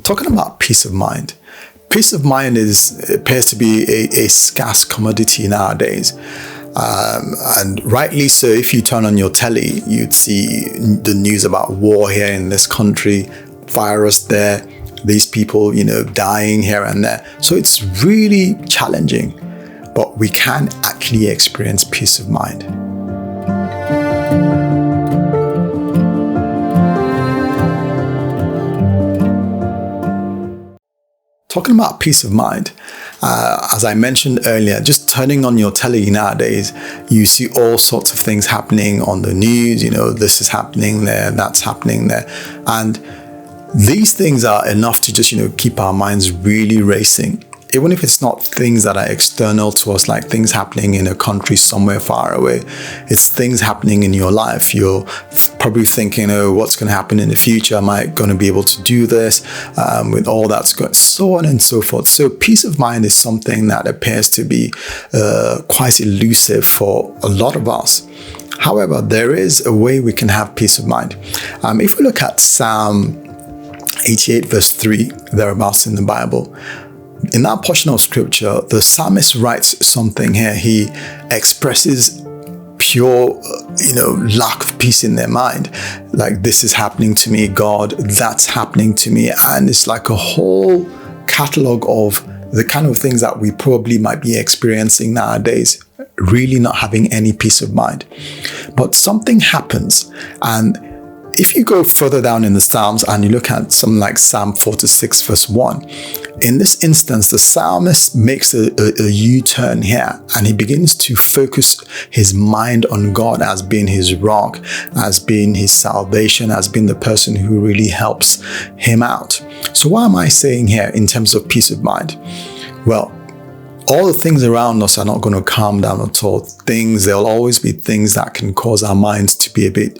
Talking about peace of mind. Peace of mind appears to be a scarce commodity nowadays. And rightly so. If you turn on your telly, you'd see the news about war here in this country, virus there, these people, dying here and there. So it's really challenging, but we can actually experience peace of mind. Talking about peace of mind, as I mentioned earlier, just turning on your telly nowadays, you see all sorts of things happening on the news. This is happening there, that's happening there. And these things are enough to just, keep our minds really racing. Even if it's not things that are external to us, like things happening in a country somewhere far away, it's things happening in your life. You're probably thinking, what's going to happen in the future? Am I going to be able to do this with all that's going, so on and so forth. So peace of mind is something that appears to be quite elusive for a lot of us. However, there is a way we can have peace of mind. If we look at Psalm 88 verse 3, thereabouts in the Bible, in that portion of scripture, the psalmist writes something here. He expresses pure, lack of peace in their mind. Like, this is happening to me, God, that's happening to me. And it's like a whole catalog of the kind of things that we probably might be experiencing nowadays, really not having any peace of mind. But something happens, and if you go further down in the Psalms and you look at something like Psalm 46 verse 1, in this instance, the psalmist makes a U-turn here, and he begins to focus his mind on God as being his rock, as being his salvation, as being the person who really helps him out. So what am I saying here in terms of peace of mind? Well, all the things around us are not going to calm down at all. There'll always be things that can cause our minds to be a bit,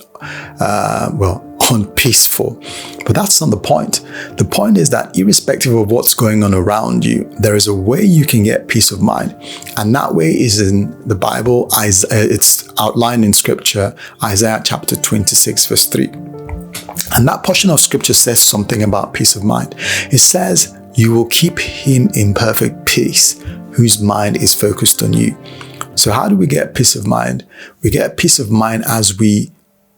unpeaceful. But that's not the point. The point is that irrespective of what's going on around you, there is a way you can get peace of mind. And that way is in the Bible. It's outlined in scripture, Isaiah chapter 26 verse 3. And that portion of scripture says something about peace of mind. It says, "You will keep him in perfect peace, whose mind is focused on you." So how do we get peace of mind? We get peace of mind as we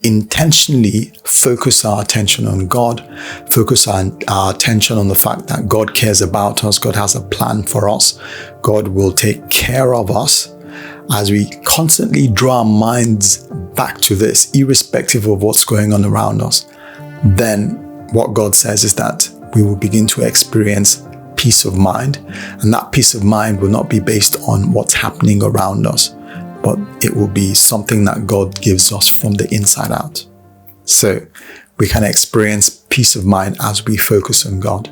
intentionally focus our attention on God, focus our attention on the fact that God cares about us, God has a plan for us, God will take care of us. As we constantly draw our minds back to this, irrespective of what's going on around us, then what God says is that we will begin to experience peace of mind. And that peace of mind will not be based on what's happening around us, but it will be something that God gives us from the inside out. So we can experience peace of mind as we focus on God.